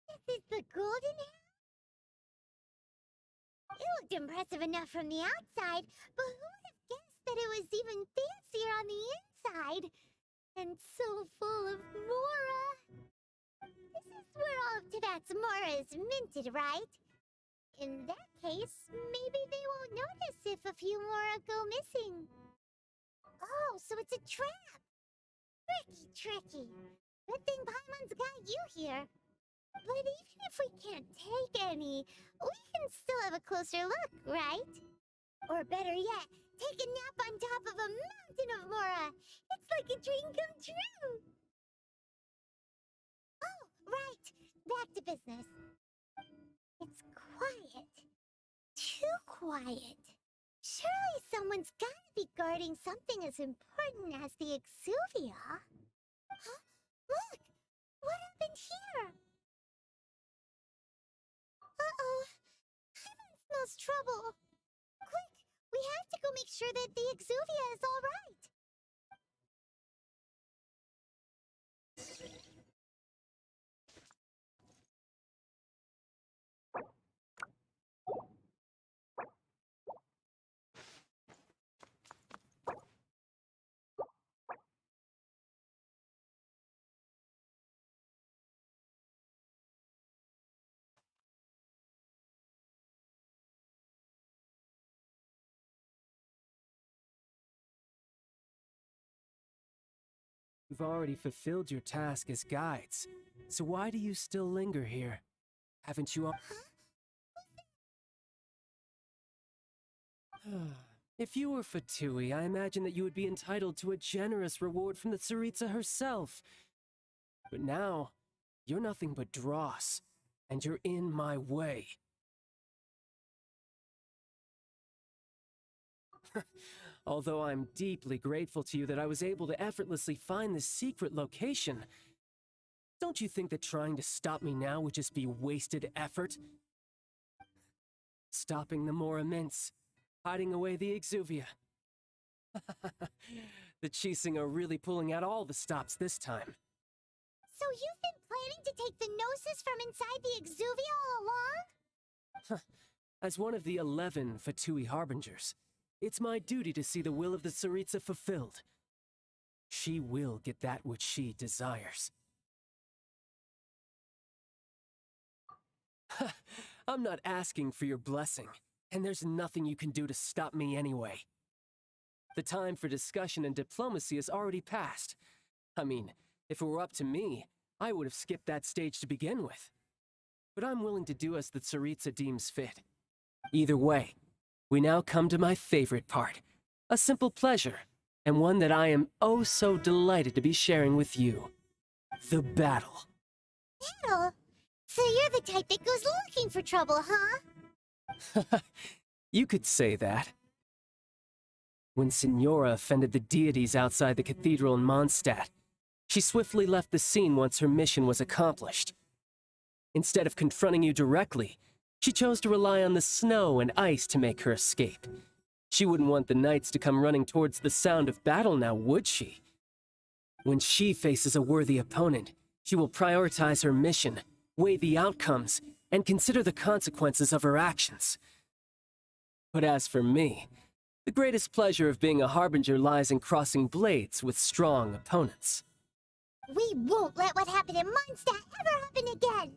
This is the golden hair? It looked impressive enough from the outside, but who would have guessed that it was even fancier on the inside? And so full of mora. This is where all of Tibet's mora is minted, right? In that case, maybe they won't notice if a few mora go missing. Oh, so it's a trap! Tricky. Good thing Paimon's got you here. But even if we can't take any, we can still have a closer look, right? Or better yet, take a nap on top of a mountain of mora. It's like a dream come true. Oh, right. Back to business. It's quiet. Too quiet. Surely someone's gotta be guarding something as important as the Exuvia. Huh? Look! What happened here? Uh-oh. Paimon smells trouble. Quick! We have to go make sure that the Exuvia is all right. You've already fulfilled your task as guides, so why do you still linger here? Haven't you If you were Fatui, I imagine that you would be entitled to a generous reward from the Tsaritsa herself. But now, you're nothing but dross, and you're in my way. Although I'm deeply grateful to you that I was able to effortlessly find this secret location, don't you think that trying to stop me now would just be wasted effort? Stopping the Mora Mints, hiding away the Exuvia. The Chising are really pulling out all the stops this time. So you've been planning to take the Gnosis from inside the Exuvia all along? As one of the 11 Fatui Harbingers, it's my duty to see the will of the Tsaritsa fulfilled. She will get that which she desires. I'm not asking for your blessing, and there's nothing you can do to stop me anyway. The time for discussion and diplomacy has already passed. I mean, if it were up to me, I would have skipped that stage to begin with. But I'm willing to do as the Tsaritsa deems fit. Either way, we now come to my favorite part. A simple pleasure, and one that I am oh so delighted to be sharing with you. The battle. Battle? So you're the type that goes looking for trouble, huh? You could say that. When Signora offended the deities outside the cathedral in Mondstadt, she swiftly left the scene once her mission was accomplished. Instead of confronting you directly, she chose to rely on the snow and ice to make her escape. She wouldn't want the knights to come running towards the sound of battle now, would she? When she faces a worthy opponent, she will prioritize her mission, weigh the outcomes, and consider the consequences of her actions. But as for me, the greatest pleasure of being a harbinger lies in crossing blades with strong opponents. We won't let what happened in Mondstadt ever happen again!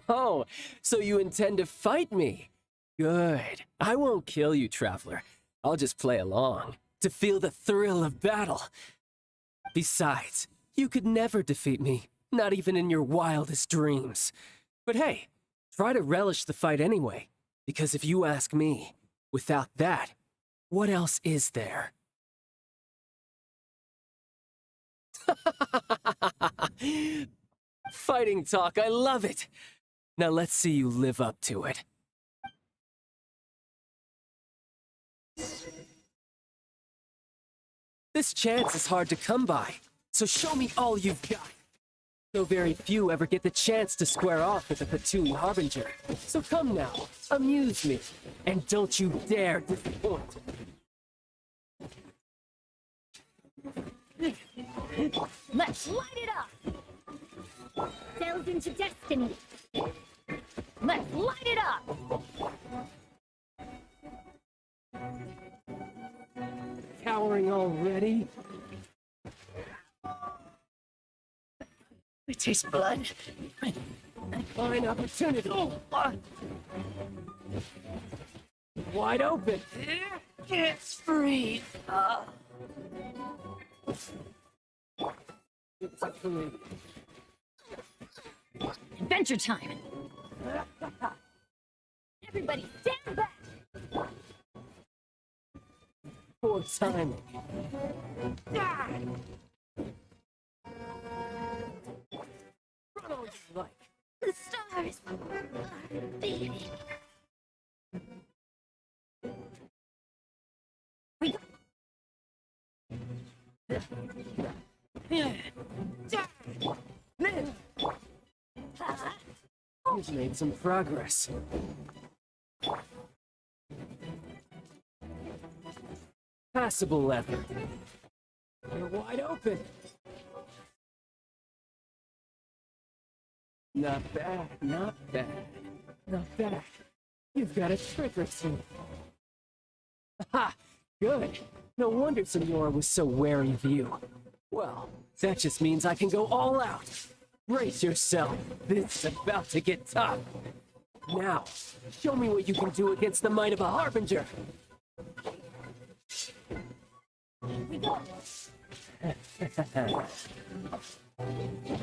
Oh, so you intend to fight me? Good. I won't kill you, Traveler. I'll just play along, to feel the thrill of battle. Besides, you could never defeat me, not even in your wildest dreams. But hey, try to relish the fight anyway, because if you ask me, without that, what else is there? Fighting talk, I love it! Now let's see you live up to it. This chance is hard to come by, so show me all you've got. So very few ever get the chance to square off with a Fatui Harbinger. So come now, amuse me, and don't you dare disappoint. Let's light it up! Sails into destiny. Let's light it up! Cowering already? I taste blood. Fine opportunity. Wide open. It's free. It's free. Adventure time! Everybody stand back! Poor timing. Run all you like. The stars are beating. We go. You've made some progress. Passable effort. You're wide open. Not bad, not bad, not bad. You've got a trick or two. Ha! Good. No wonder Senora was so wary of you. Well, that just means I can go all out. Brace yourself. This is about to get tough. Now, show me what you can do against the might of a Harbinger. We go.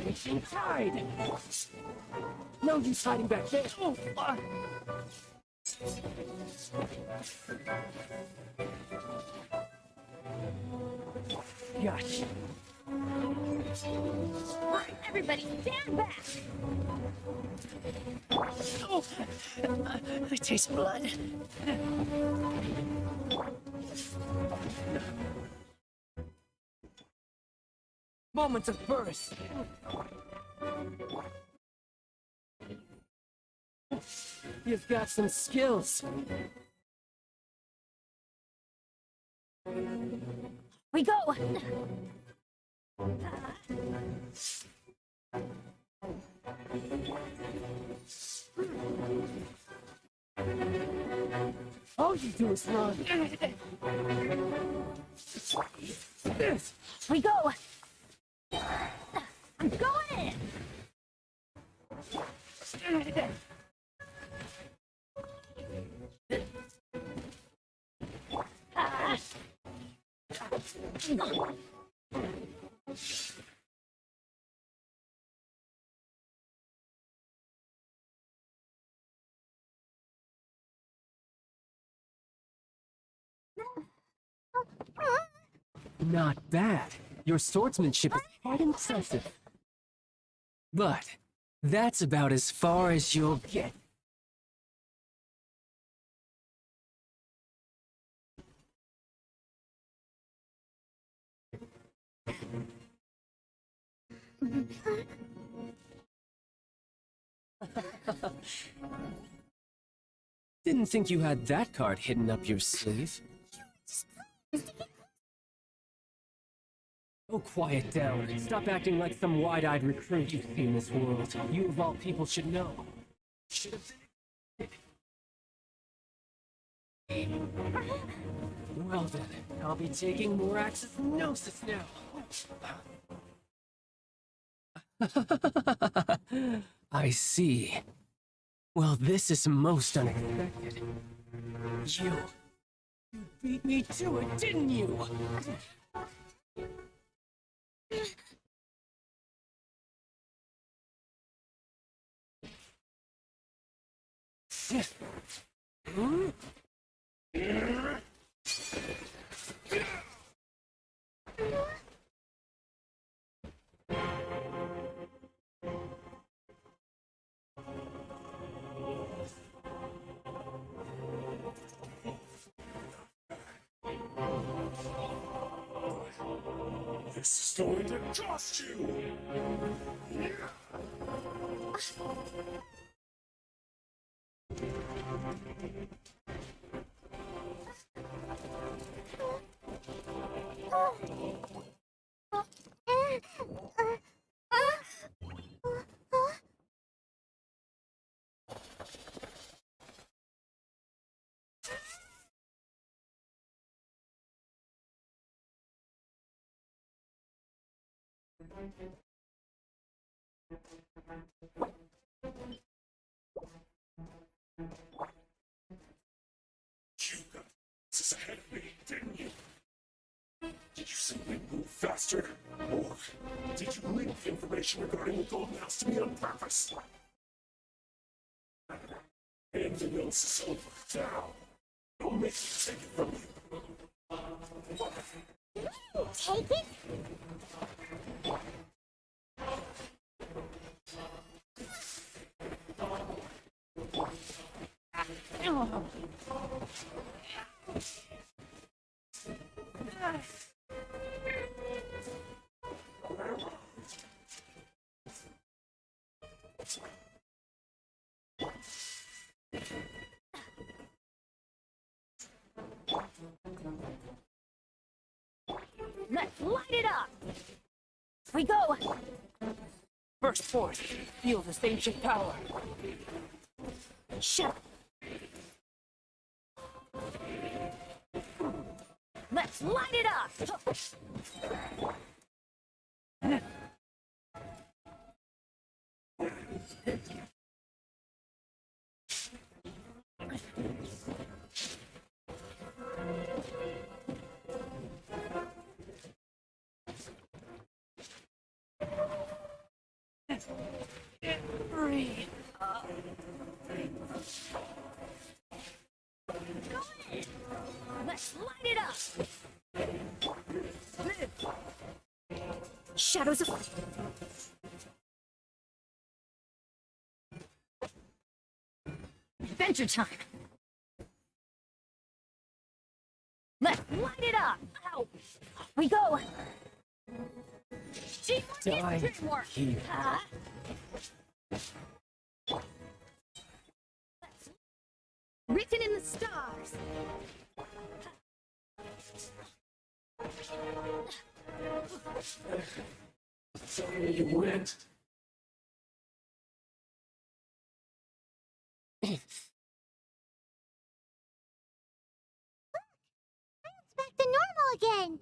Raging tide. No use hiding back there. Oh, Gosh. Everybody stand back! Oh, I taste blood. Moments of burst. You've got some skills. We go! All you do is run. We go! I'm going in! Not bad. Your swordsmanship is quite impressive. But that's about as far as you'll get. Didn't think you had that card hidden up your sleeve. Oh, quiet down. Stop acting like some wide-eyed recruit you've seen this world. You of all people should know. Should have been. Well then, I'll be taking more axes from Gnosis now. I see. Well, this is most unexpected. You beat me to it, didn't you? This is going to cost you! You got this ahead of me, didn't you? Did you simply move faster? Or did you leak information regarding the Golden House to me on purpose? And the notes is over now. Don't make me take it from you. Take it? Let's light it up! We go! Burst forth, feel this ancient power. Shut up! Let's light it up! Breathe. Go in. Let's light it up. Shadows of... Adventure time. Let's light it up. Ow. We go. Teamwork Die is dreamwork. here. Huh? Written in the stars. Tell me you went. It's back to normal again.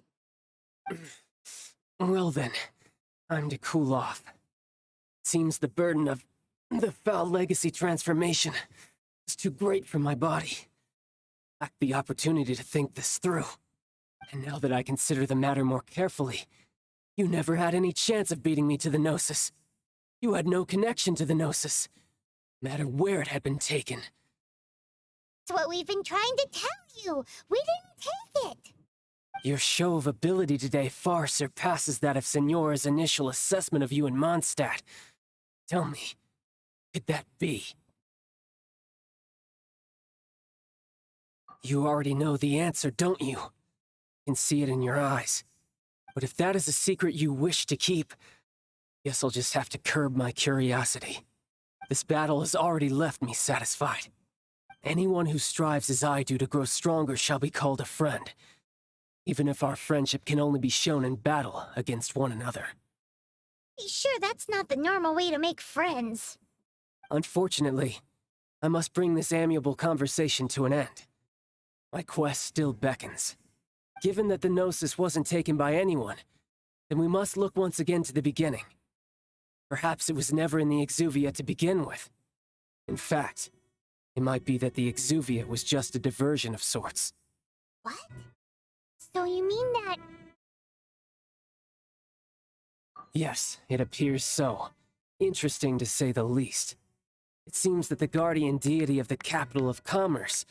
Well then, time to cool off. Seems the burden of the foul legacy transformation is too great for my body. Lacked the opportunity to think this through. And now that I consider the matter more carefully, you never had any chance of beating me to the Gnosis. You had no connection to the Gnosis, no matter where it had been taken. That's what we've been trying to tell you. We didn't take it. Your show of ability today far surpasses that of Signora's initial assessment of you in Mondstadt. Tell me, could that be? You already know the answer, don't you? Can see it in your eyes. But if that is a secret you wish to keep, guess I'll just have to curb my curiosity. This battle has already left me satisfied. Anyone who strives as I do to grow stronger shall be called a friend, even if our friendship can only be shown in battle against one another. Be sure that's not the normal way to make friends. Unfortunately, I must bring this amiable conversation to an end. My quest still beckons. Given that the Gnosis wasn't taken by anyone, then we must look once again to the beginning. Perhaps it was never in the Exuvia to begin with. In fact, it might be that the Exuvia was just a diversion of sorts. What? So you mean that... Yes, it appears so. Interesting to say the least. It seems that the guardian deity of the capital of commerce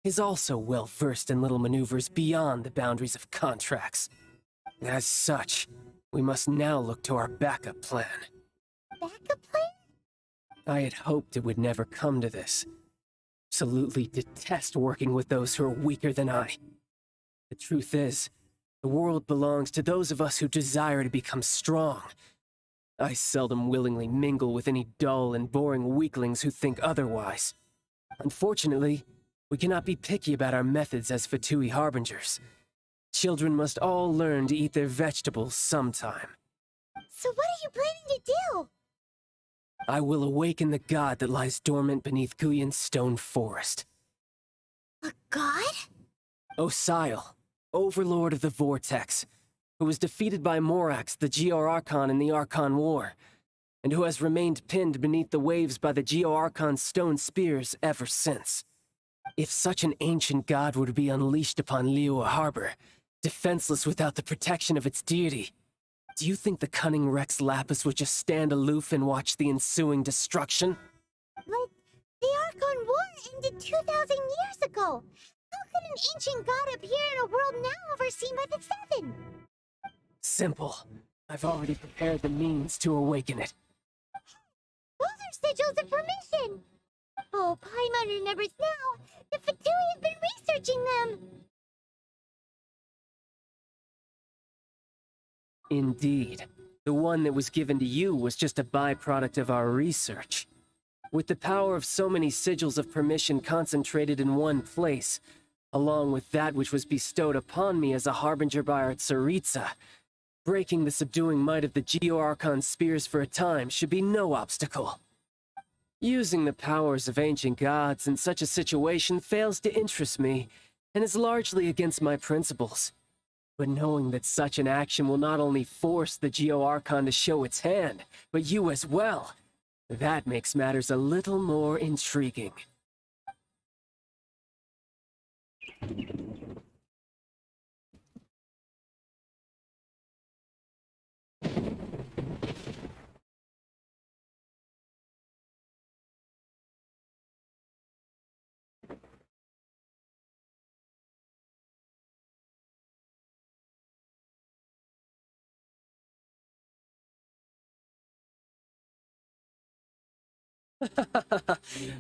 is also well versed in little maneuvers beyond the boundaries of contracts. As such, we must now look to our backup plan. backup plan? I had hoped it would never come to this. Absolutely detest working with those who are weaker than I. The truth is, the world belongs to those of us who desire to become strong. I seldom willingly mingle with any dull and boring weaklings who think otherwise. Unfortunately, we cannot be picky about our methods as Fatui Harbingers. Children must all learn to eat their vegetables sometime. So what are you planning to do? I will awaken the god that lies dormant beneath Guyan's stone forest. A god? Osial, overlord of the vortex, who was defeated by Morax, the Geo-Archon in the Archon War, and who has remained pinned beneath the waves by the Geo-Archon's stone spears ever since. If such an ancient god were to be unleashed upon Liyue Harbor, defenseless without the protection of its deity, do you think the cunning Rex Lapis would just stand aloof and watch the ensuing destruction? But the Archon War ended 2,000 years ago. How could an ancient god appear in a world now overseen by the Seven? Simple. I've already prepared the means to awaken it. Those are sigils of permission. Oh, Paimon remembers now. The Fatui have been researching them. Indeed. The one that was given to you was just a byproduct of our research. With the power of so many sigils of permission concentrated in one place, along with that which was bestowed upon me as a harbinger by our Tsaritsa, breaking the subduing might of the Geo-Archon spears for a time should be no obstacle. Using the powers of ancient gods in such a situation fails to interest me, and is largely against my principles. But knowing that such an action will not only force the Geo-Archon to show its hand, but you as well, that makes matters a little more intriguing.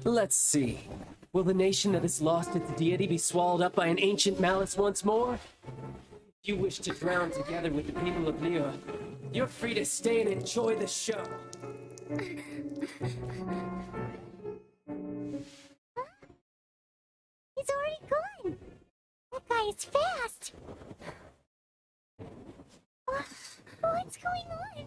Let's see. Will the nation that has lost its deity be swallowed up by an ancient malice once more? If you wish to drown together with the people of Liyue, you're free to stay and enjoy the show. He's already gone. That guy is fast. What's going on?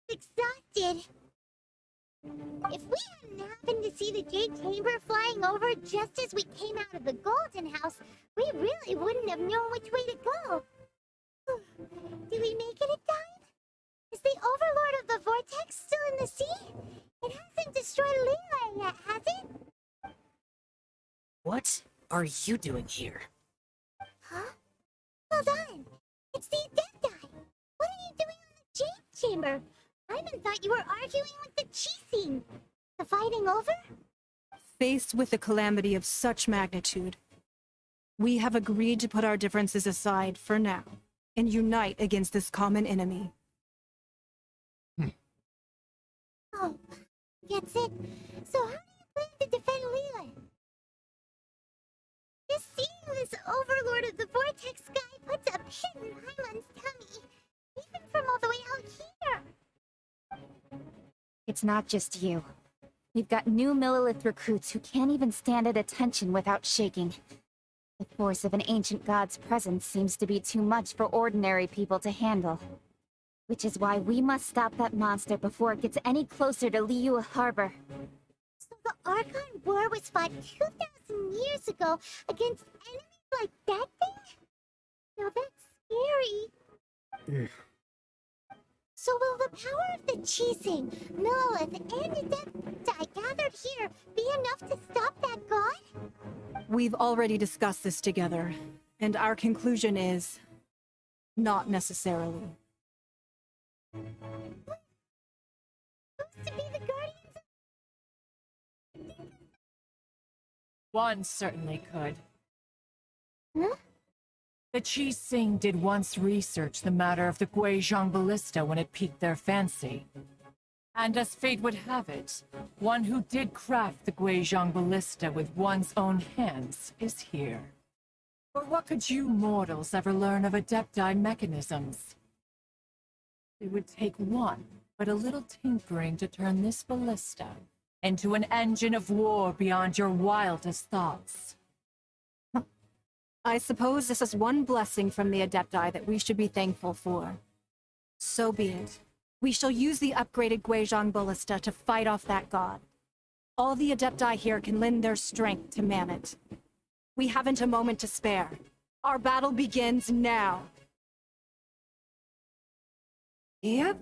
Exhausted. If we hadn't happened to see the Jade Chamber flying over just as we came out of the Golden House, we really wouldn't have known which way to go. Did we make it in time? Is the Overlord of the Vortex still in the sea? It hasn't destroyed Liyue yet, has it? What are you doing here? Huh? Hold on. It's the Adepti. What are you doing in the Jade Chamber? I even thought you were arguing with the Chising. The fighting over? Faced with a calamity of such magnitude, we have agreed to put our differences aside for now and unite against this common enemy. Oh, gets it. So how do you plan to defend Liyue? Just seeing this Overlord of the Vortex guy puts a pin in Hyman's tummy, even from all the way out here. It's not just you. We've got new Millilith recruits who can't even stand at attention without shaking. The force of an ancient god's presence seems to be too much for ordinary people to handle. Which is why we must stop that monster before it gets any closer to Liyue Harbor. So the Archon War was fought 2,000 years ago against enemies like that thing? Now that's scary. So will the power of the Chising, Millilith, and Adepti gathered here be enough to stop that god? We've already discussed this together, and our conclusion is not necessarily. Supposed to be the guardians of... One certainly could. Huh? The Chising did once research the matter of the Guizhong ballista when it piqued their fancy. And as fate would have it, one who did craft the Guizhong ballista with one's own hands is here. For what could you mortals ever learn of Adepti mechanisms? It would take one, but a little tinkering to turn this ballista into an engine of war beyond your wildest thoughts. I suppose this is one blessing from the Adepti that we should be thankful for. So be it. We shall use the upgraded Guizhong ballista to fight off that god. All the Adepti here can lend their strength to man it. We haven't a moment to spare. Our battle begins now. Yep.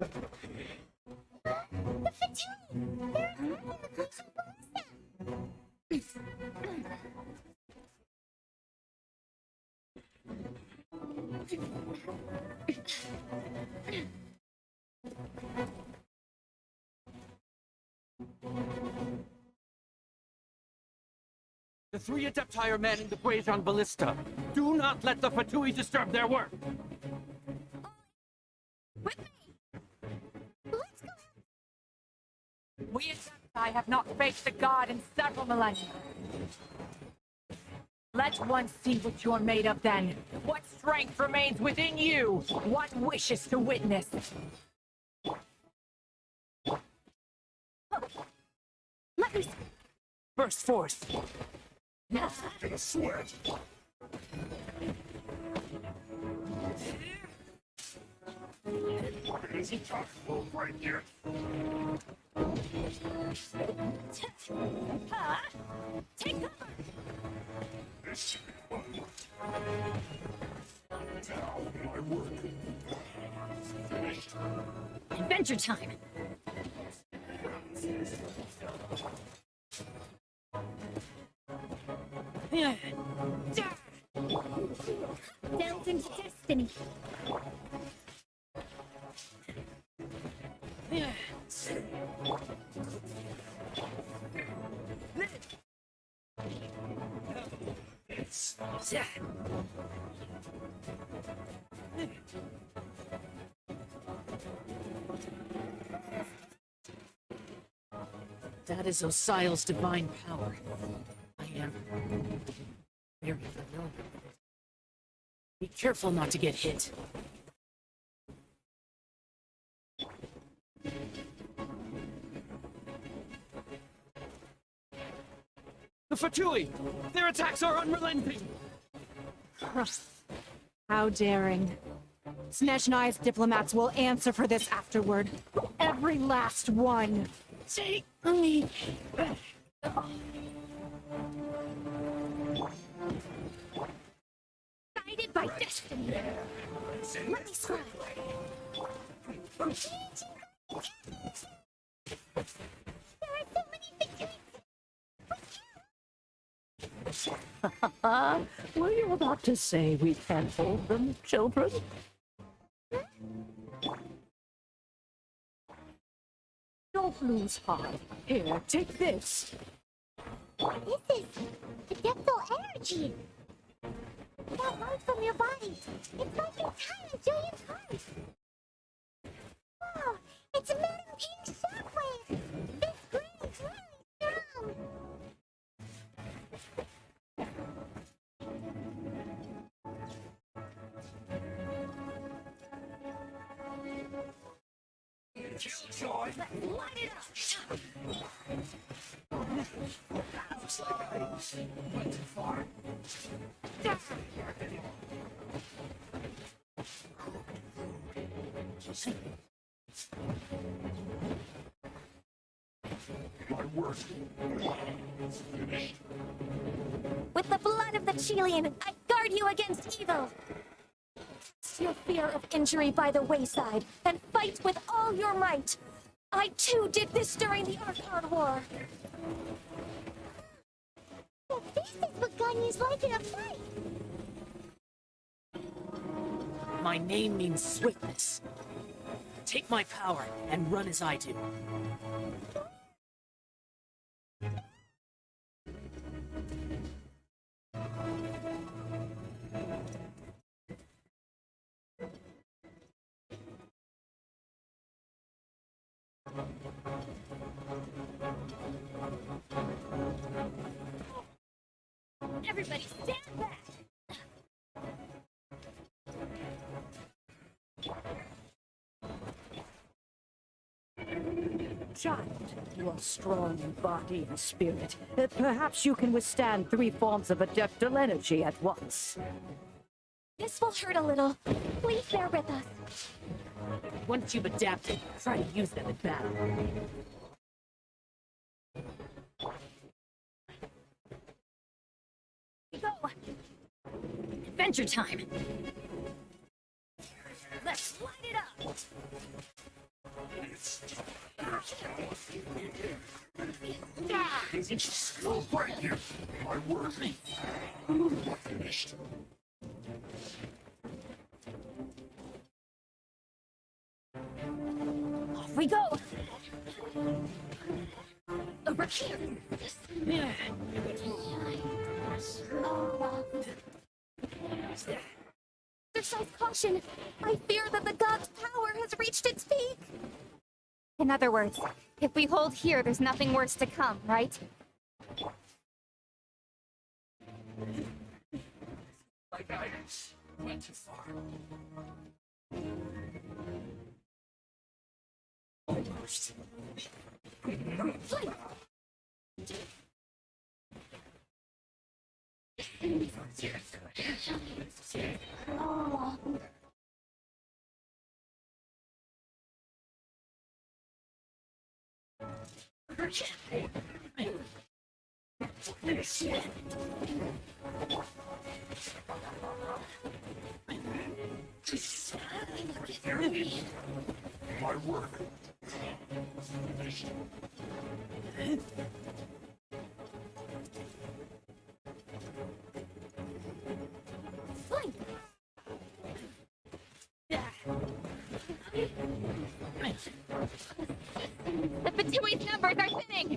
The Fatui! They're attacking the Guizhong ballista! The three Adepti are manning the Guizhong ballista. Do not let the Fatui disturb their work. With me! Let's go! We Adepti have not faced a god in several millennia. Let one see what you're made of then. What strength remains within you. One wishes to witness. Let me see. Burst forth. Nothing gonna sweat. Isn't time for right yet? Take cover! This should be fun. Now, my work. Finished. Adventure time! Delved into destiny. That is Osial's divine power. I am very familiar with it. Be careful not to get hit. The Fatui! Their attacks are unrelenting! How daring. Snezhnai's diplomats will answer for this afterward. Every last one. Take me! Guided by destiny. Let me scry. There are so many victories. Were you about to say we can't hold them, children? Don't lose heart. Here, take this. This is adeptal energy. That runs from your body. It's like your time in Julian's heart. Wow, it's a Madam Pink shockwave. This green is really strong. Killjoy! Light it up! Looks like I went too far. My work is finished. With the blood of the Chilean, I guard you against evil. Cast your fear of injury by the wayside and fight with all your might. I too did this during the Archon War. Well, this is what Ganyu's like in a fight. My name means swiftness. Take my power and run as I do. Everybody stand back! Child, you are strong in body and spirit. Perhaps you can withstand 3 forms of adeptal energy at once. This will hurt a little. Please bear with us. Once you've adapted, try to use them in battle. Go! Adventure time! Let's light it up! Still right here. My work finished. Off we go! Over here! Exercise caution! I fear that the god's power has reached its peak! In other words, if we hold here, there's nothing worse to come, right? My guidance went too far. Almost. My work finished. Flank! The Fatui's numbers are thinning!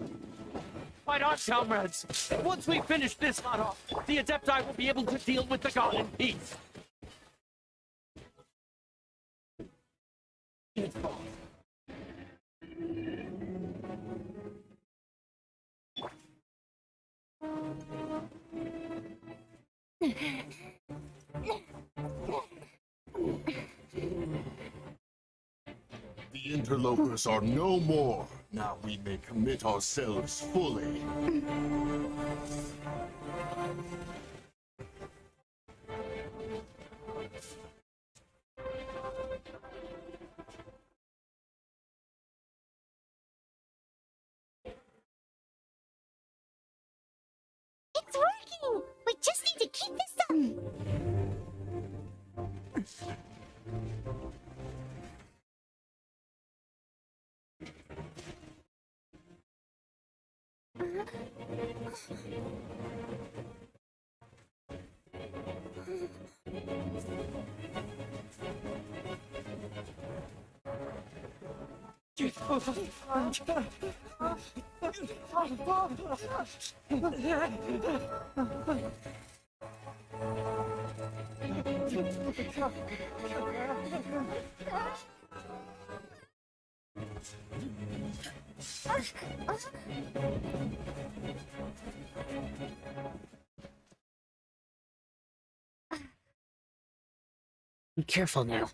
Fight on, comrades! Once we finish this lot off, the Adepti will be able to deal with the god in peace! The interlopers are no more. Now we may commit ourselves fully. It's working! We just need to keep this up! Be careful now.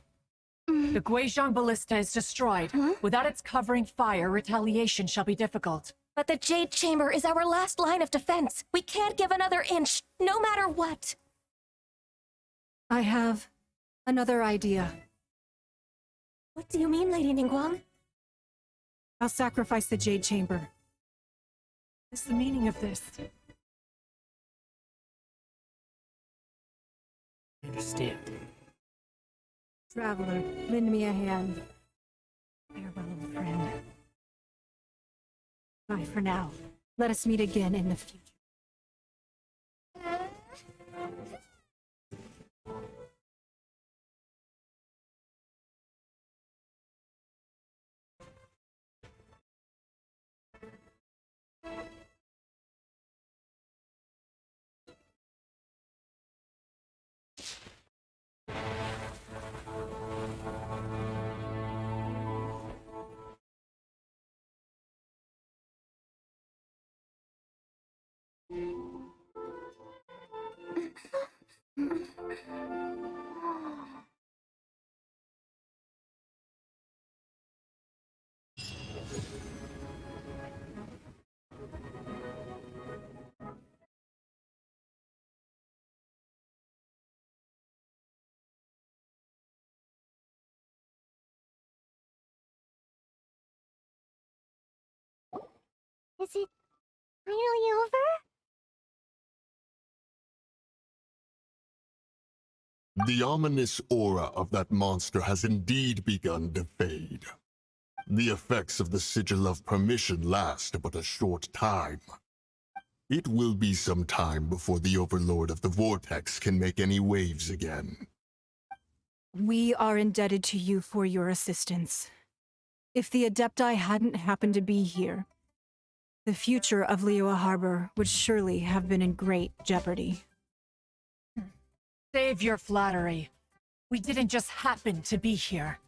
The Guizhong Ballista is destroyed. Without its covering fire, retaliation shall be difficult. But the Jade Chamber is our last line of defense. We can't give another inch, no matter what. I have another idea. What do you mean, Lady Ningguang? I'll sacrifice the Jade Chamber. What's the meaning of this? I understand. Traveler, lend me a hand. Farewell, friend. Bye for now. Let us meet again in the future. Is it finally over? The ominous aura of that monster has indeed begun to fade. The effects of the Sigil of Permission last but a short time. It will be some time before the Overlord of the Vortex can make any waves again. We are indebted to you for your assistance. If the Adepti hadn't happened to be here, the future of Liyue Harbor would surely have been in great jeopardy. Save your flattery. We didn't just happen to be here.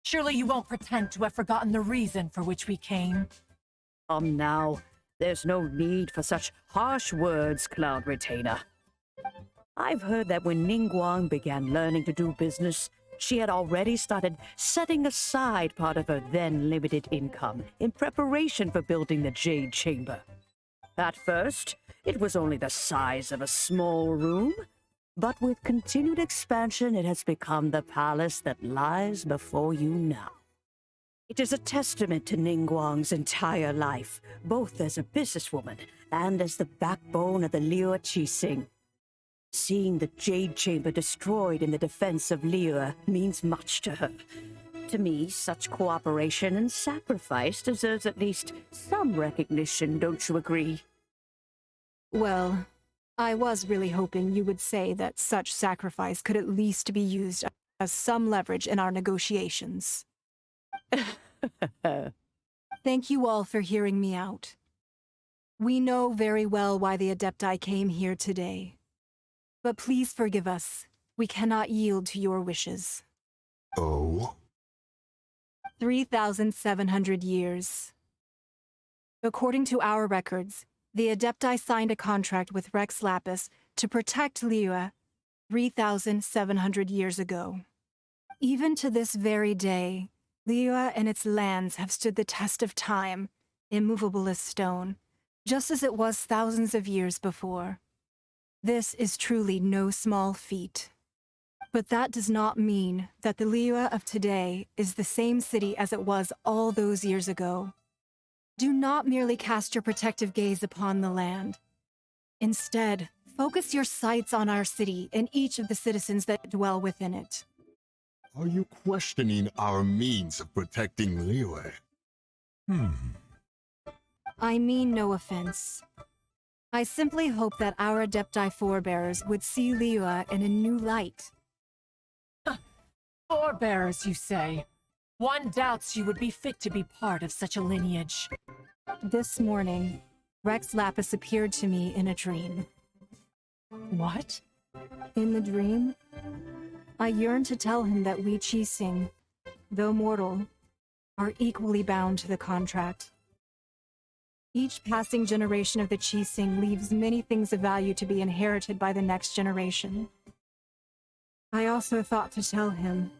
Surely you won't pretend to have forgotten the reason for which we came. Now, there's no need for such harsh words, Cloud Retainer. I've heard that when Ningguang began learning to do business, she had already started setting aside part of her then limited income in preparation for building the Jade Chamber. At first, it was only the size of a small room, but with continued expansion, it has become the palace that lies before you now. It is a testament to Ningguang's entire life, both as a businesswoman and as the backbone of the Liyue Qixing. Seeing the Jade Chamber destroyed in the defense of Liyue means much to her. To me, such cooperation and sacrifice deserves at least some recognition, don't you agree? Well, I was really hoping you would say that such sacrifice could at least be used as some leverage in our negotiations. Thank you all for hearing me out. We know very well why the Adepti came here today. But please forgive us. We cannot yield to your wishes. Oh? 3,700 years. According to our records, the Adepti signed a contract with Rex Lapis to protect Liyue 3,700 years ago. Even to this very day, Liyue and its lands have stood the test of time, immovable as stone, just as it was thousands of years before. This is truly no small feat. But that does not mean that the Liyue of today is the same city as it was all those years ago. Do not merely cast your protective gaze upon the land. Instead, focus your sights on our city and each of the citizens that dwell within it. Are you questioning our means of protecting Liyue? I mean no offense. I simply hope that our Adepti forebears would see Liyue in a new light. Forebearers, you say? One doubts you would be fit to be part of such a lineage. This morning, Rex Lapis appeared to me in a dream. What? In the dream, I yearned to tell him that we Qixing, though mortal, are equally bound to the contract. Each passing generation of the Qixing leaves many things of value to be inherited by the next generation. I also thought to tell him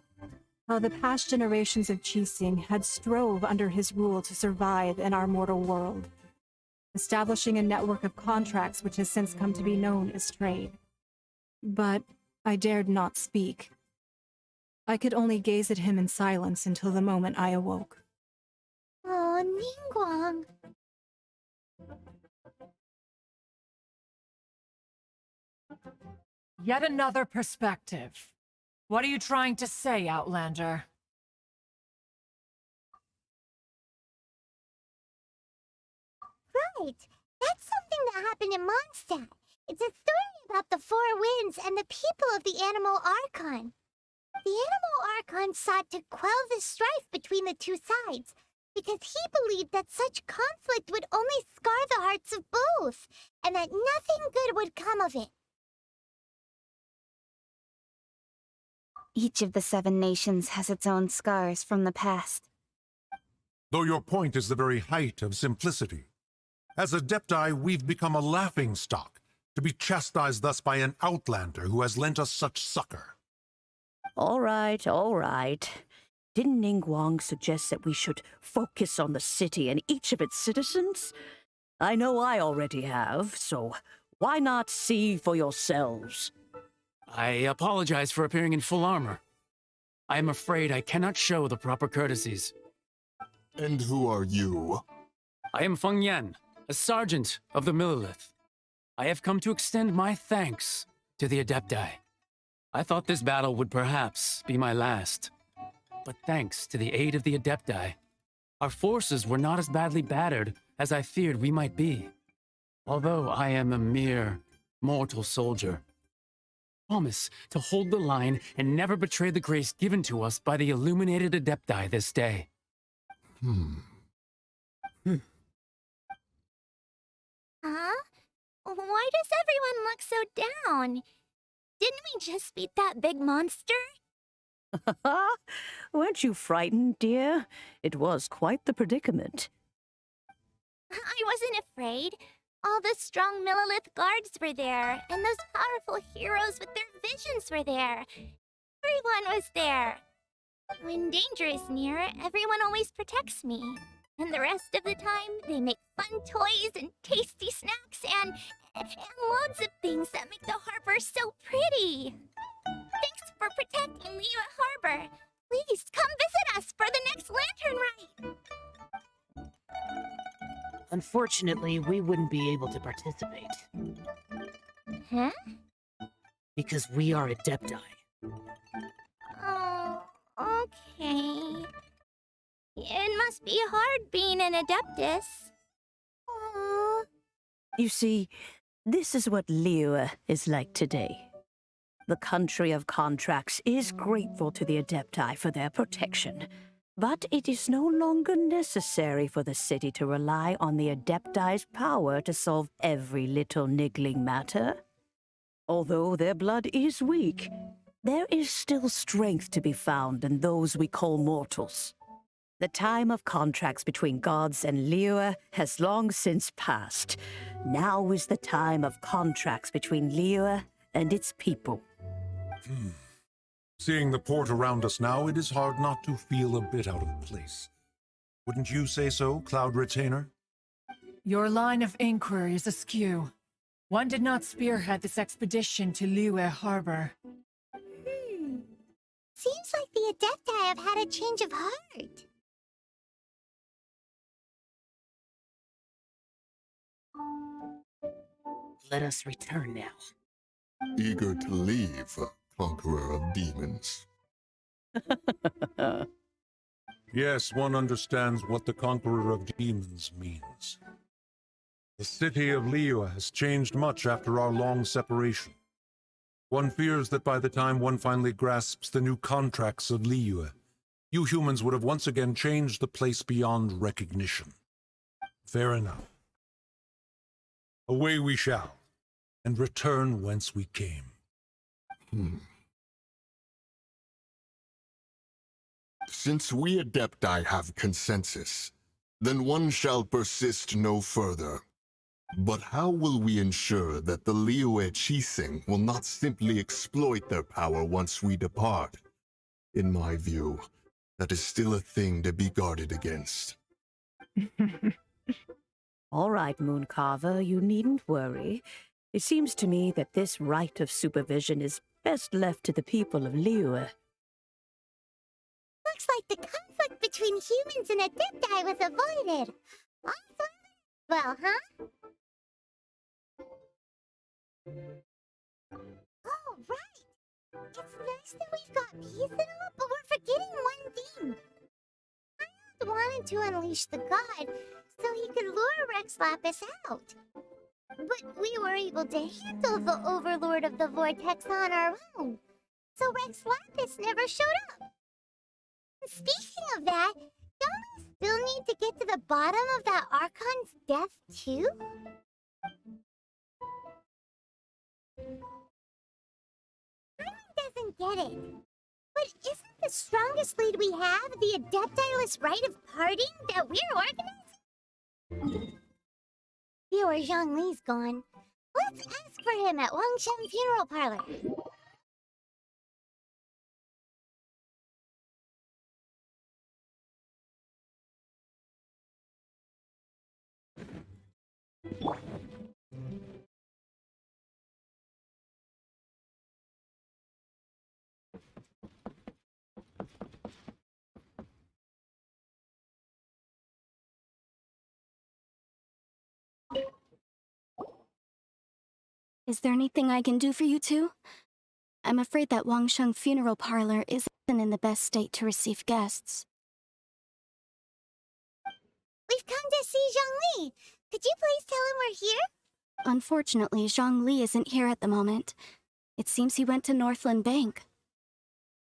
how the past generations of Qixing had strove under his rule to survive in our mortal world, establishing a network of contracts which has since come to be known as trade. But I dared not speak. I could only gaze at him in silence until the moment I awoke. Oh, Ningguang. Yet another perspective. What are you trying to say, Outlander? Right. That's something that happened in Mondstadt. It's a story about the Four Winds and the people of the Animal Archon. The Animal Archon sought to quell the strife between the two sides, because he believed that such conflict would only scar the hearts of both, and that nothing good would come of it. Each of the 7 nations has its own scars from the past. Though your point is the very height of simplicity. As Adepti, we've become a laughingstock, to be chastised thus by an outlander who has lent us such succor. All right, all right. Didn't Ningguang suggest that we should focus on the city and each of its citizens? I know I already have, so why not see for yourselves? I apologize for appearing in full armor. I am afraid I cannot show the proper courtesies. And who are you? I am Feng Yan, a sergeant of the Millilith. I have come to extend my thanks to the Adepti. I thought this battle would perhaps be my last. But thanks to the aid of the Adepti, our forces were not as badly battered as I feared we might be. Although I am a mere mortal soldier. Promise to hold the line and never betray the grace given to us by the illuminated Adepti this day. Huh? Why does everyone look so down? Didn't we just beat that big monster? Weren't you frightened, dear? It was quite the predicament. I wasn't afraid. All the strong Millilith guards were there, and those powerful heroes with their visions were there. Everyone was there. When danger is near, everyone always protects me. And the rest of the time, they make fun toys and tasty snacks and loads of things that make the harbor so pretty. Thanks for protecting Liyue Harbor. Please come visit us for the next lantern ride. Unfortunately, we wouldn't be able to participate. Huh? Because we are Adepti. Oh, okay. It must be hard being an Adeptus. Aww. You see, this is what Liyue is like today. The country of contracts is grateful to the Adepti for their protection, but it is no longer necessary for the city to rely on the Adepti's power to solve every little niggling matter. Although their blood is weak, there is still strength to be found in those we call mortals. The time of contracts between gods and Liyue has long since passed. Now is the time of contracts between Liyue and its people. Seeing the port around us now, it is hard not to feel a bit out of place. Wouldn't you say so, Cloud Retainer? Your line of inquiry is askew. One did not spearhead this expedition to Liyue Harbor. Seems like the Adepti have had a change of heart. Let us return now. Eager to leave, Conqueror of Demons. Yes, one understands what the Conqueror of Demons means. The city of Liyue has changed much after our long separation. One fears that by the time one finally grasps the new contracts of Liyue, you humans would have once again changed the place beyond recognition. Fair enough. Away we shall, and return whence we came. Since we Adepti have consensus, then one shall persist no further. But how will we ensure that the Liyue Chising will not simply exploit their power once we depart? In my view, that is still a thing to be guarded against. All right, Mooncarver, you needn't worry. It seems to me that this right of supervision is best left to the people of Liyue. looks like the conflict between humans and Adepti was avoided. Awesome. Well, huh? Oh, right. It's nice that we've got peace and all, but we're forgetting one thing. I wanted to unleash the god so he could lure Rex Lapis out. But we were able to handle the Overlord of the Vortex on our own, so Rex Lapis never showed up. Speaking of that, don't we still need to get to the bottom of that Archon's death, too? Doesn't get it. But isn't the strongest lead we have the Adeptiless rite of parting that we're organizing? Viewer Zhongli's gone. Let's ask for him at Wangshan Funeral Parlor. Is there anything I can do for you two? I'm afraid that Wangsheng Funeral Parlor isn't in the best state to receive guests. We've come to see Zhongli. Could you please tell him we're here? Unfortunately, Zhongli isn't here at the moment. It seems he went to Northland Bank.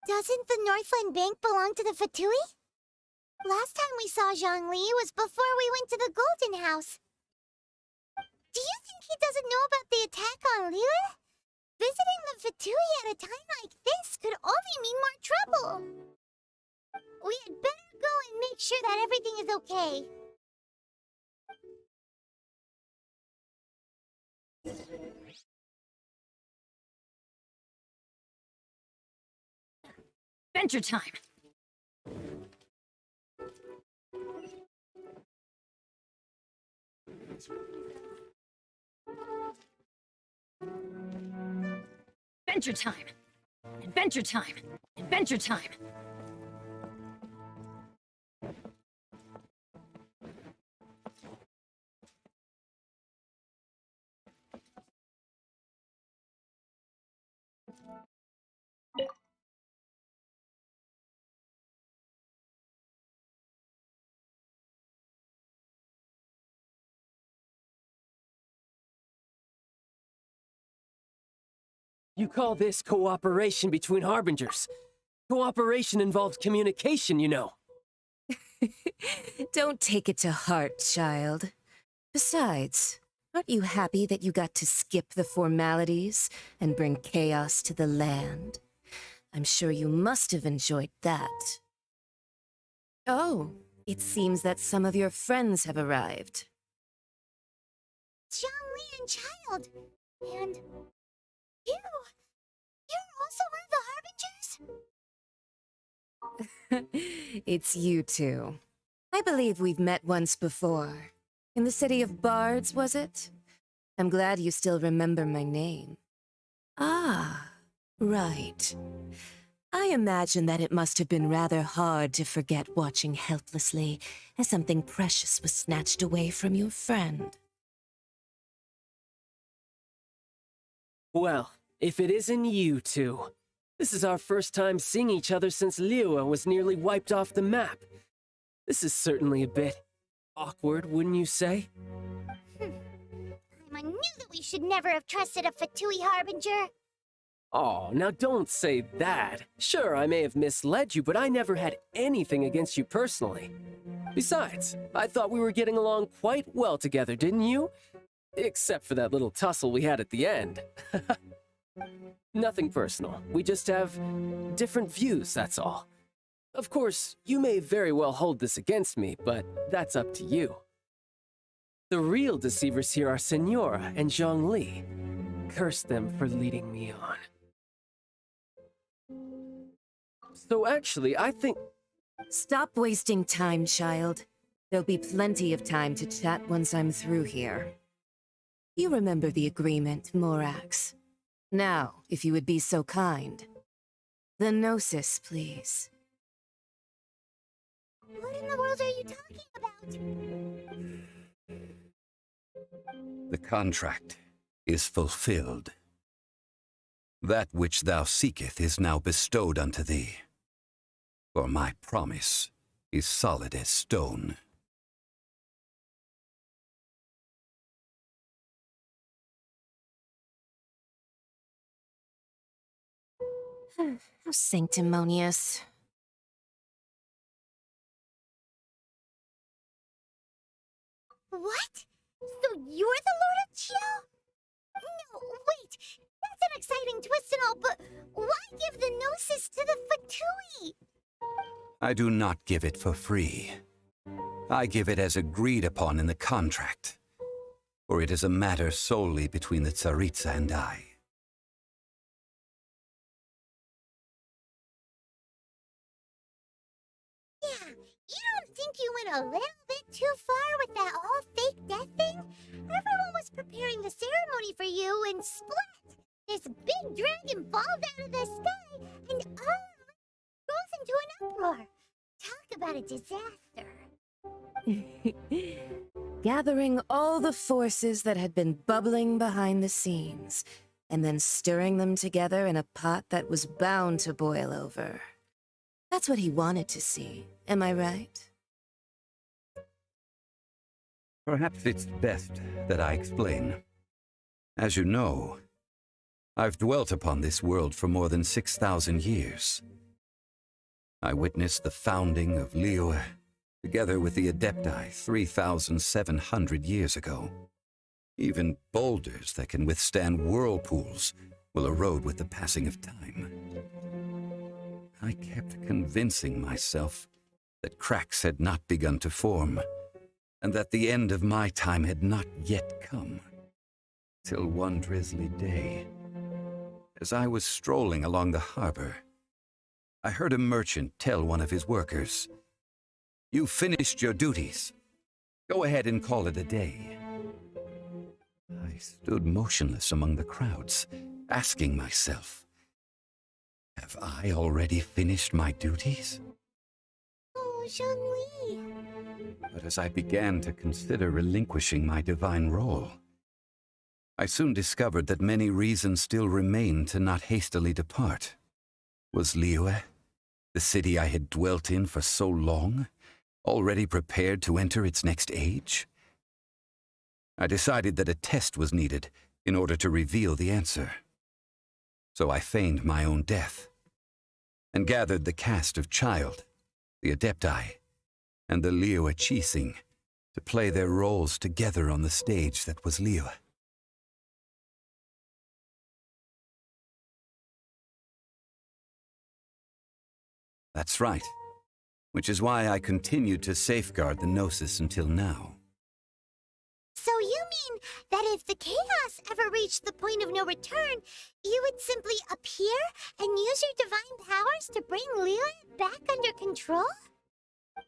Doesn't the Northland Bank belong to the Fatui? Last time we saw Zhongli was before we went to the Golden House. Do you think he doesn't know about the attack on Liyue? Visiting the Fatui at a time like this could only mean more trouble. We had better go and make sure that everything is okay. Adventure time! Adventure time! Adventure time! Adventure time! You call this cooperation between Harbingers? Cooperation involves communication, you know. Don't take it to heart, child. Besides, aren't you happy that you got to skip the formalities and bring chaos to the land? I'm sure you must have enjoyed that. Oh, it seems that some of your friends have arrived. Zhongli and Childe. And you're also one of the Harbingers? It's you two. I believe we've met once before. In the city of Bards, was it? I'm glad you still remember my name. Ah, right. I imagine that it must have been rather hard to forget watching helplessly as something precious was snatched away from your friend. Well, if it isn't you two. This is our first time seeing each other since Liyue was nearly wiped off the map. This is certainly a bit awkward, wouldn't you say? I knew that we should never have trusted a Fatui Harbinger. Oh, now don't say that. Sure, I may have misled you, but I never had anything against you personally. Besides, I thought we were getting along quite well together, didn't you? Except for that little tussle we had at the end. Nothing personal. We just have different views, that's all. Of course, you may very well hold this against me, but that's up to you. The real deceivers here are Senora and Zhongli. Curse them for leading me on. So actually, I think... Stop wasting time, child. There'll be plenty of time to chat once I'm through here. You remember the agreement, Morax. Now, if you would be so kind. The Gnosis, please. What in the world are you talking about? The contract is fulfilled. That which thou seeketh is now bestowed unto thee. For my promise is solid as stone. How sanctimonious. What? So you're the Lord of Chio? No, wait. That's an exciting twist and all, but why give the Gnosis to the Fatui? I do not give it for free. I give it as agreed upon in the contract, for it is a matter solely between the Tsaritsa and I. Yeah, you don't think you went a little bit too far with that all fake death thing? Everyone was preparing the ceremony for you, and splat! This big dragon falls out of the sky, and all goes into an uproar. Talk about a disaster. Gathering all the forces that had been bubbling behind the scenes, and then stirring them together in a pot that was bound to boil over. That's what he wanted to see, am I right? Perhaps it's best that I explain. As you know, I've dwelt upon this world for more than 6,000 years. I witnessed the founding of Liyue, together with the Adepti 3,700 years ago. Even boulders that can withstand whirlpools will erode with the passing of time. I kept convincing myself that cracks had not begun to form, and that the end of my time had not yet come. Till one drizzly day, as I was strolling along the harbor, I heard a merchant tell one of his workers, "You've finished your duties. Go ahead and call it a day." I stood motionless among the crowds, asking myself, have I already finished my duties? Oh, Zhongli. But as I began to consider relinquishing my divine role, I soon discovered that many reasons still remained to not hastily depart. Was Liyue, the city I had dwelt in for so long, already prepared to enter its next age? I decided that a test was needed in order to reveal the answer. So I feigned my own death, and gathered the cast of Childe, the Adepti, and the Liyue Chising to play their roles together on the stage that was Liyue. That's right, which is why I continued to safeguard the Gnosis until now. So you mean that if the chaos ever reached the point of no return, you would simply appear and use your divine powers to bring Liyue back under control?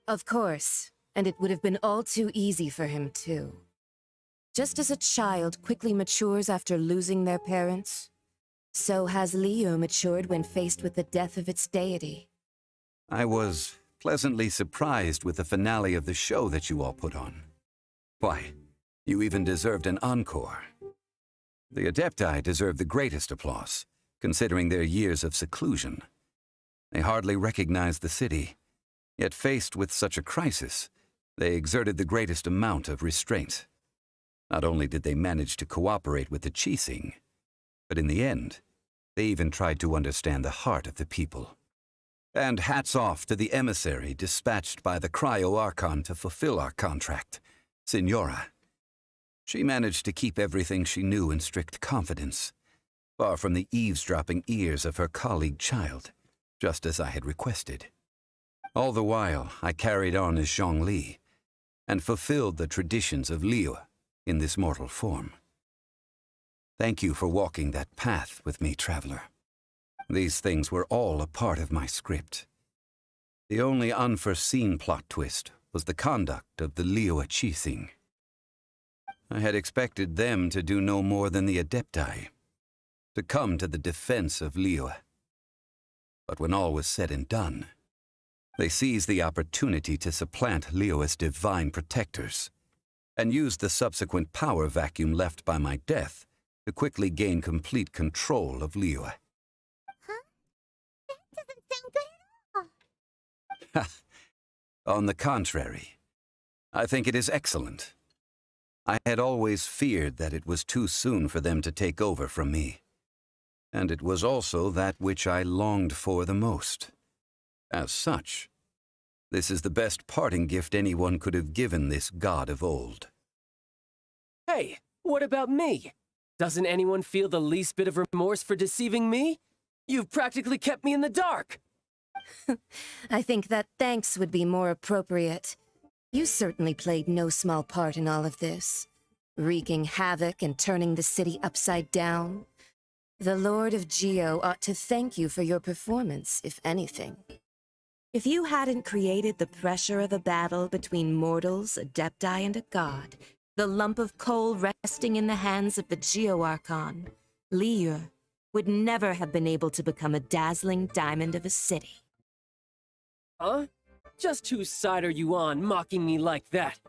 Of course, and it would have been all too easy for him too. Just as a child quickly matures after losing their parents, so has Liyue matured when faced with the death of its deity. I was pleasantly surprised with the finale of the show that you all put on. Why, you even deserved an encore. The Adepti deserve the greatest applause, considering their years of seclusion. They hardly recognized the city, yet faced with such a crisis, they exerted the greatest amount of restraint. Not only did they manage to cooperate with the Chising, but in the end, they even tried to understand the heart of the people. And hats off to the emissary dispatched by the Cryo-Archon to fulfill our contract, Signora. She managed to keep everything she knew in strict confidence, far from the eavesdropping ears of her colleague Childe, just as I had requested. All the while, I carried on as Zhongli, and fulfilled the traditions of Liyue in this mortal form. Thank you for walking that path with me, traveler. These things were all a part of my script. The only unforeseen plot twist was the conduct of the Liyue Chising. I had expected them to do no more than the Adepti, to come to the defense of Liyue. But when all was said and done, They seized the opportunity to supplant Liyue's divine protectors, and used the subsequent power vacuum left by my death to quickly gain complete control of Liyue. Huh? That doesn't sound good at all. On the contrary, I think it is excellent. I had always feared that it was too soon for them to take over from me, and it was also that which I longed for the most. As such, this is the best parting gift anyone could have given this god of old. Hey, what about me? Doesn't anyone feel the least bit of remorse for deceiving me? You've practically kept me in the dark. I think that thanks would be more appropriate. You certainly played no small part in all of this, wreaking havoc and turning the city upside down. The Lord of Geo ought to thank you for your performance, if anything. If you hadn't created the pressure of a battle between mortals, adepti, and a god, the lump of coal resting in the hands of the Geo-Archon, Liyue, would never have been able to become a dazzling diamond of a city. Huh? Just whose side are you on, mocking me like that?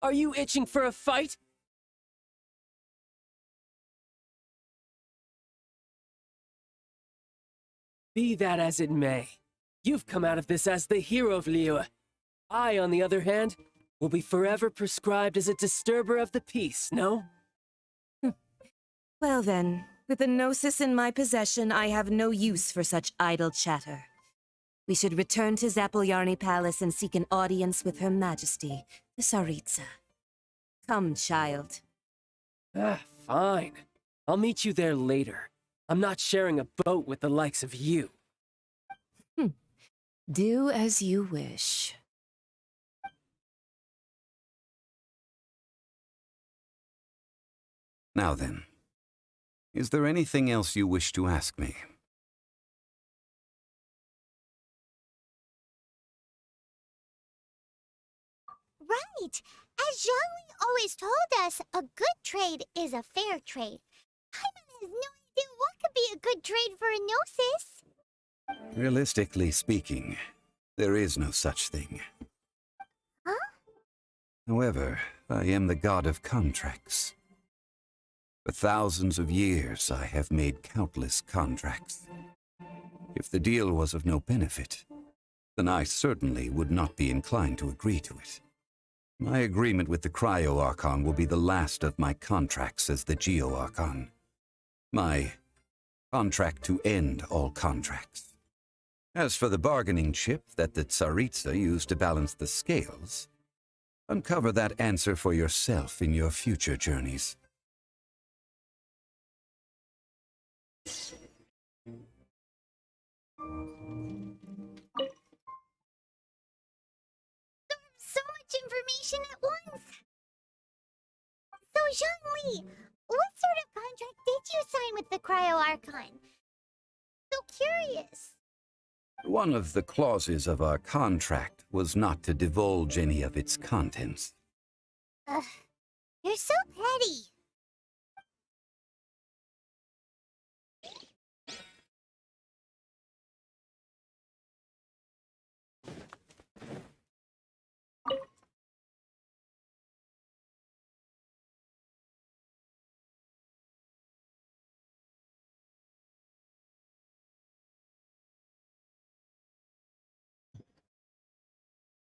Are you itching for a fight? Be that as it may, you've come out of this as the hero of Liyue. I, on the other hand, will be forever prescribed as a disturber of the peace, no? Well then, with the Gnosis in my possession, I have no use for such idle chatter. We should return to Zapolyarny Palace and seek an audience with Her Majesty, the Tsaritsa. Come, child. Fine. I'll meet you there later. I'm not sharing a boat with the likes of you. Do as you wish. Now then, is there anything else you wish to ask me? Right! As Zhongli always told us, a good trade is a fair trade. Paimon has no idea what could be a good trade for a Gnosis. Realistically speaking, there is no such thing. Huh? However, I am the god of contracts. For thousands of years, I have made countless contracts. If the deal was of no benefit, then I certainly would not be inclined to agree to it. My agreement with the Cryo-Archon will be the last of my contracts as the Geo-Archon. My contract to end all contracts. As for the bargaining chip that the Tsaritsa used to balance the scales, uncover that answer for yourself in your future journeys. So much information at once! So, Zhongli, what sort of contract did you sign with the Cryo-Archon? So curious. One of the clauses of our contract was not to divulge any of its contents. You're so petty.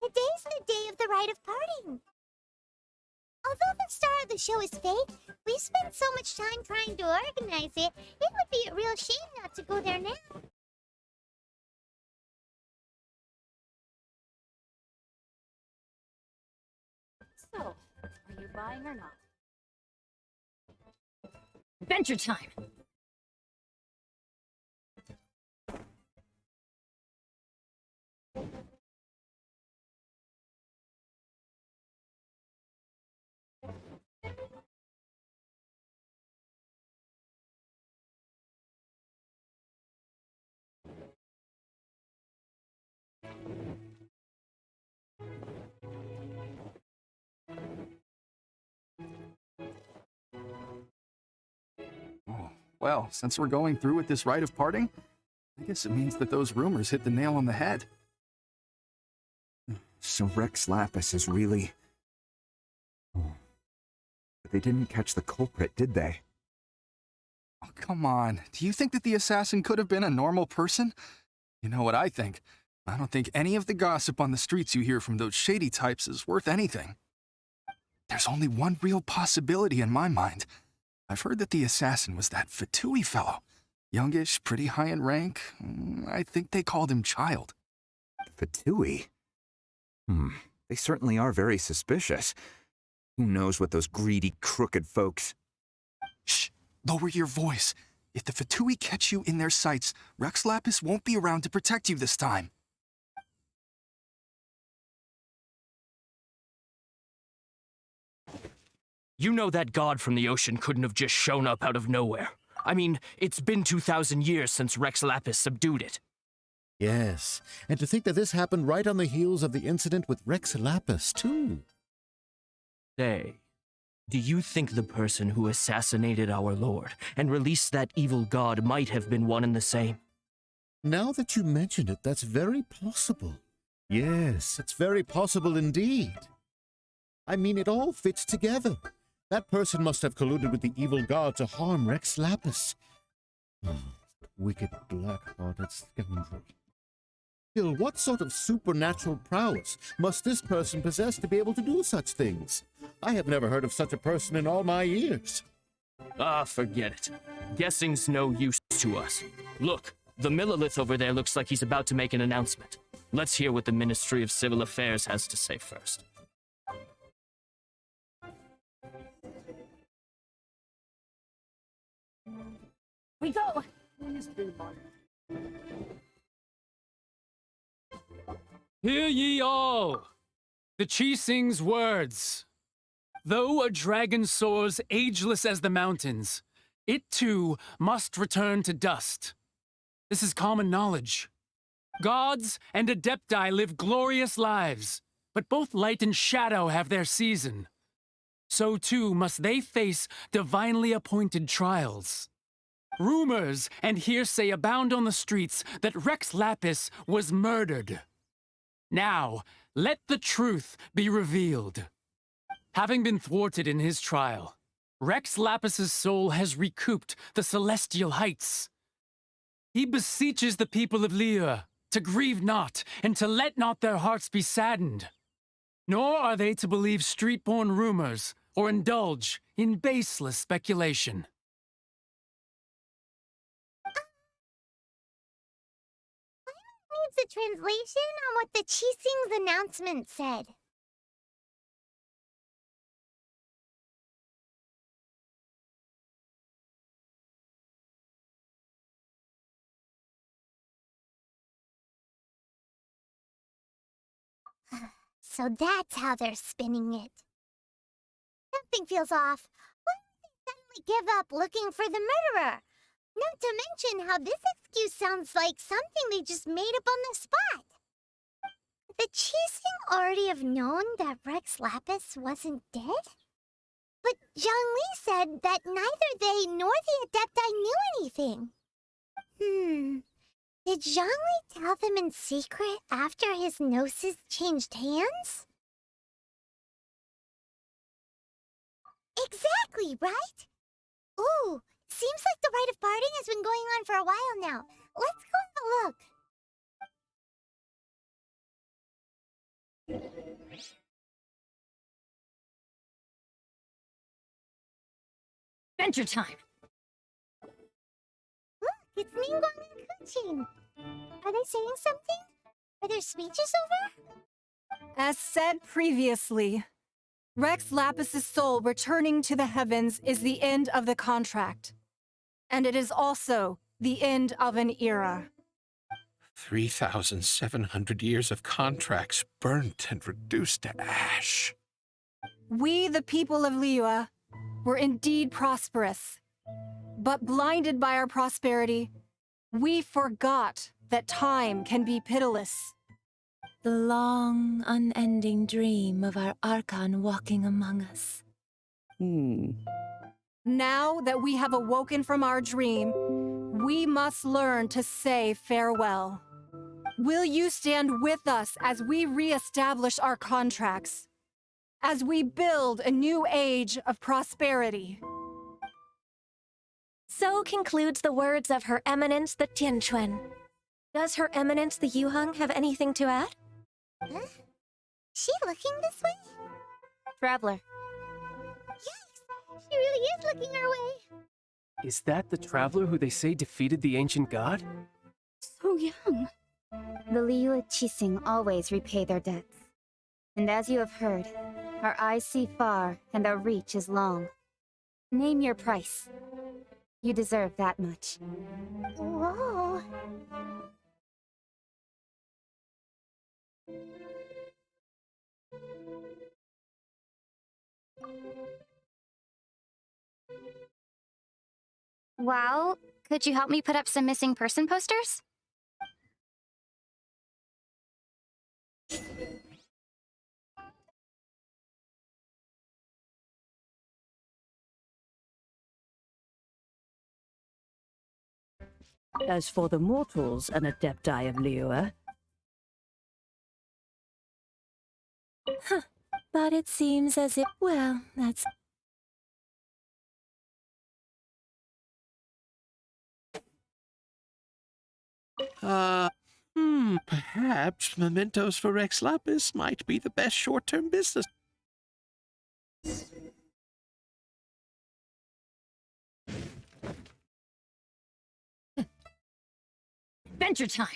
Today's the day of the rite of parting. Although the star of the show is fake, we spent so much time trying to organize it, it would be a real shame not to go there now. So, are you buying or not? Adventure time! Oh, well, since we're going through with this rite of parting, I guess it means that those rumors hit the nail on the head. So Rex Lapis is really... Oh. But they didn't catch the culprit, did they? Oh, come on. Do you think that the assassin could have been a normal person? You know what I think? I don't think any of the gossip on the streets you hear from those shady types is worth anything. There's only one real possibility in my mind. I've heard that the assassin was that Fatui fellow. Youngish, pretty high in rank. I think they called him Childe. Fatui? They certainly are very suspicious. Who knows what those greedy, crooked folks... Shh! Lower your voice. If the Fatui catch you in their sights, Rex Lapis won't be around to protect you this time. You know that god from the ocean couldn't have just shown up out of nowhere. I mean, it's been 2,000 years since Rex Lapis subdued it. Yes, and to think that this happened right on the heels of the incident with Rex Lapis, too. Say, do you think the person who assassinated our lord and released that evil god might have been one and the same? Now that you mention it, that's very possible. Yes, it's very possible indeed. I mean, it all fits together. That person must have colluded with the evil god to harm Rex Lapis. Wicked, black-hearted scoundrel. Still, what sort of supernatural prowess must this person possess to be able to do such things? I have never heard of such a person in all my years. Ah, forget it. Guessing's no use to us. Look, the Millilith over there looks like he's about to make an announcement. Let's hear what the Ministry of Civil Affairs has to say first. We go! Hear ye all! The Chising's words. Though a dragon soars ageless as the mountains, it too must return to dust. This is common knowledge. Gods and Adepti live glorious lives, but both light and shadow have their season. So too must they face divinely appointed trials. Rumors and hearsay abound on the streets that Rex Lapis was murdered. Now, let the truth be revealed. Having been thwarted in his trial, Rex Lapis's soul has recouped the celestial heights. He beseeches the people of Liyue to grieve not and to let not their hearts be saddened. Nor are they to believe street-born rumors or indulge in baseless speculation. Needs a translation on what the Chising's announcement said. So that's how they're spinning it. Something feels off. Why would they suddenly give up looking for the murderer? Not to mention how this excuse sounds like something they just made up on the spot. The Chising already have known that Rex Lapis wasn't dead? But Zhongli said that neither they nor the Adepti knew anything. Did Zhongli tell them in secret after his gnosis changed hands? Exactly, right? Ooh, seems like the rite of parting has been going on for a while now. Let's go have a look. Adventure time! Look, it's Ningguang and Kuchin. Are they saying something? Are their speeches over? As said previously, Rex Lapis's soul returning to the heavens is the end of the contract. And it is also the end of an era. 3,700 years of contracts burnt and reduced to ash. We, the people of Liyue, were indeed prosperous. But blinded by our prosperity, we forgot that time can be pitiless. The long, unending dream of our Archon walking among us. Now that we have awoken from our dream, we must learn to say farewell. Will you stand with us as we re-establish our contracts? As we build a new age of prosperity? So concludes the words of Her Eminence the Tianquan. Does Her Eminence the Yuheng have anything to add? Huh? She looking this way? Traveler. Yikes! She really is looking our way. Is that the traveler who they say defeated the ancient god? So young. The Liyue Qixing always repay their debts. And as you have heard, our eyes see far and our reach is long. Name your price. You deserve that much. Whoa. Well, could you help me put up some missing person posters? As for the mortals and adepti of Liyue, But it seems as if, well, that's... Perhaps mementos for Rex Lapis might be the best short-term business. Adventure time!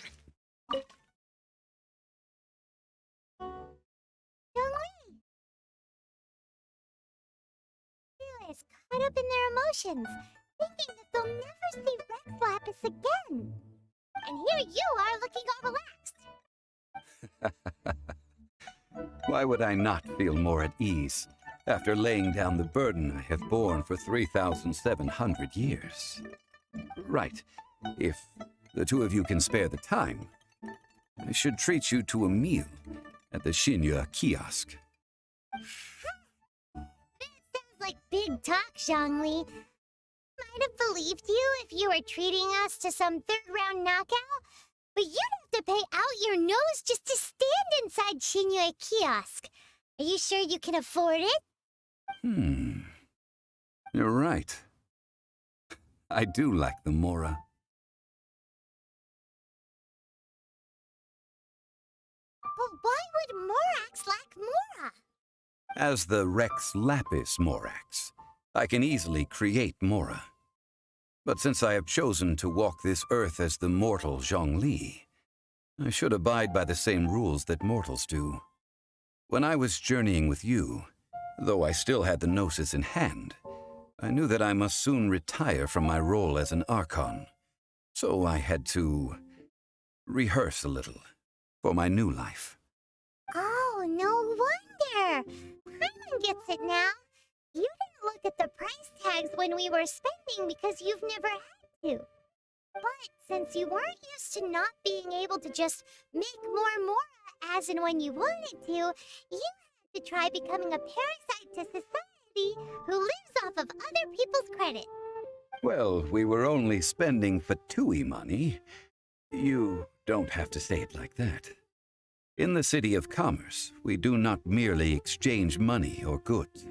Is caught up in their emotions, thinking that they'll never see Rex Lapis again. And here you are looking all relaxed. Why would I not feel more at ease after laying down the burden I have borne for 3,700 years? Right. If the two of you can spare the time, I should treat you to a meal at the Xinyue kiosk. Like big talk, Zhongli. Might have believed you if you were treating us to some third-round knockout, but you'd have to pay out your nose just to stand inside Xinyue kiosk. Are you sure you can afford it? You're right. I do like the Mora. But why would Morax lack Mora? As the Rex Lapis Morax, I can easily create Mora. But since I have chosen to walk this earth as the mortal Zhongli, I should abide by the same rules that mortals do. When I was journeying with you, though I still had the Gnosis in hand, I knew that I must soon retire from my role as an Archon. So I had to rehearse a little for my new life. Oh, no wonder. Paimon gets it now. You didn't look at the price tags when we were spending because you've never had to. But since you weren't used to not being able to just make more Mora as and when you wanted to, you had to try becoming a parasite to society who lives off of other people's credit. Well, we were only spending Fatui money. You don't have to say it like that. In the City of Commerce, we do not merely exchange money or goods.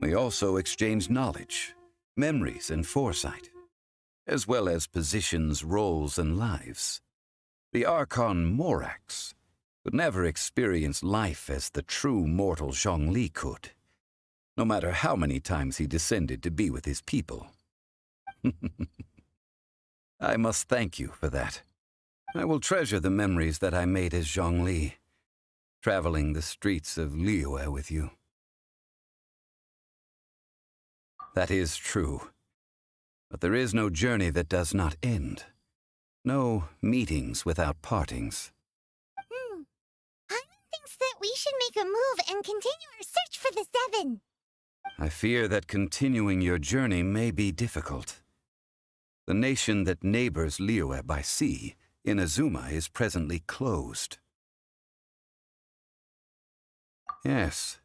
We also exchange knowledge, memories, and foresight, as well as positions, roles, and lives. The Archon Morax would never experience life as the true mortal Zhongli could, no matter how many times he descended to be with his people. I must thank you for that. I will treasure the memories that I made as Zhongli, traveling the streets of Liyue with you. That is true. But there is no journey that does not end. No meetings without partings. Paimon thinks that we should make a move and continue our search for the Seven. I fear that continuing your journey may be difficult. The nation that neighbors Liyue by sea, Inazuma, is presently closed. Yes,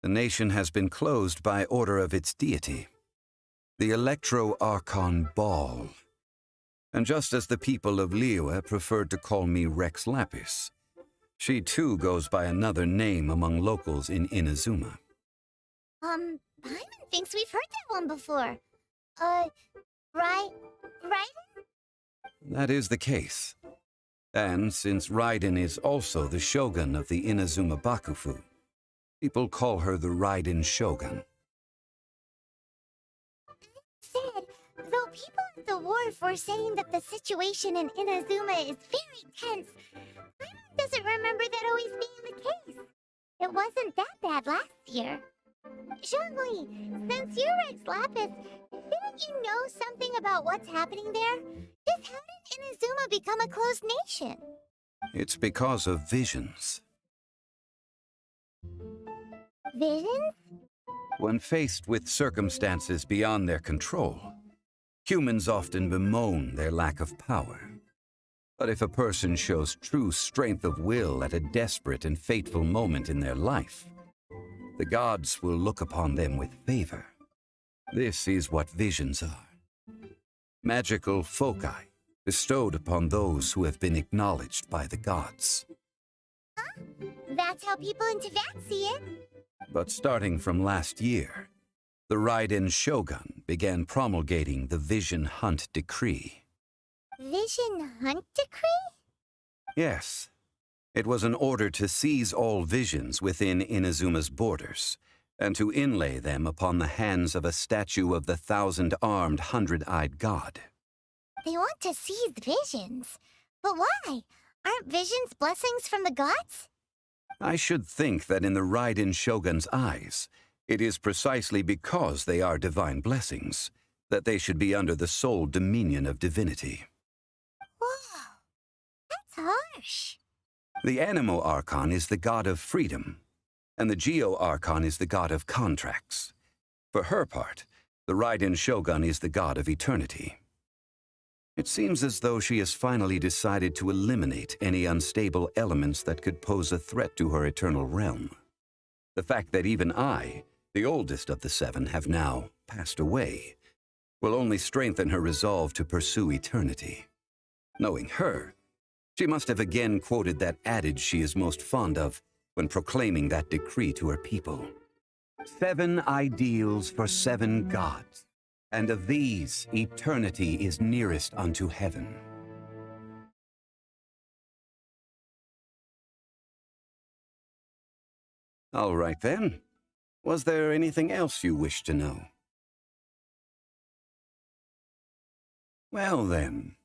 the nation has been closed by order of its deity. The Electro-Archon Ball. And just as the people of Liyue preferred to call me Rex Lapis, she too goes by another name among locals in Inazuma. Paimon thinks we've heard that one before. Right? That is the case. And since Raiden is also the shogun of the Inazuma Bakufu, people call her the Raiden Shogun. Said, though people at the wharf were saying that the situation in Inazuma is very tense, Paimon doesn't remember that always being the case. It wasn't that bad last year. Zhongli, since you're Rex Lapis, didn't you know something about what's happening there? Just how did Inazuma become a closed nation? It's because of visions. Visions? When faced with circumstances beyond their control, humans often bemoan their lack of power. But if a person shows true strength of will at a desperate and fateful moment in their life, the gods will look upon them with favor. This is what visions are. Magical foci bestowed upon those who have been acknowledged by the gods. Huh? That's how people in Teyvat see it. But starting from last year, the Raiden Shogun began promulgating the Vision Hunt Decree. Vision Hunt Decree? Yes. It was an order to seize all visions within Inazuma's borders, and to inlay them upon the hands of a statue of the 1,000-armed, 100-eyed god. They want to seize visions. But why? Aren't visions blessings from the gods? I should think that in the Raiden Shogun's eyes, it is precisely because they are divine blessings that they should be under the sole dominion of divinity. Whoa, that's harsh. The Animo Archon is the god of freedom, and the Geo Archon is the god of contracts. For her part, the Raiden Shogun is the god of eternity. It seems as though she has finally decided to eliminate any unstable elements that could pose a threat to her eternal realm. The fact that even I, the oldest of the seven, have now passed away, will only strengthen her resolve to pursue eternity. Knowing her, she must have again quoted that adage she is most fond of when proclaiming that decree to her people. 7 ideals for 7 gods, and of these, eternity is nearest unto heaven. All right then. Was there anything else you wished to know? Well then,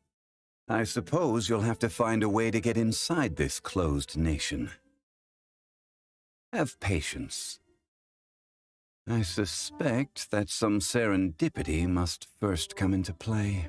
I suppose you'll have to find a way to get inside this closed nation. Have patience. I suspect that some serendipity must first come into play.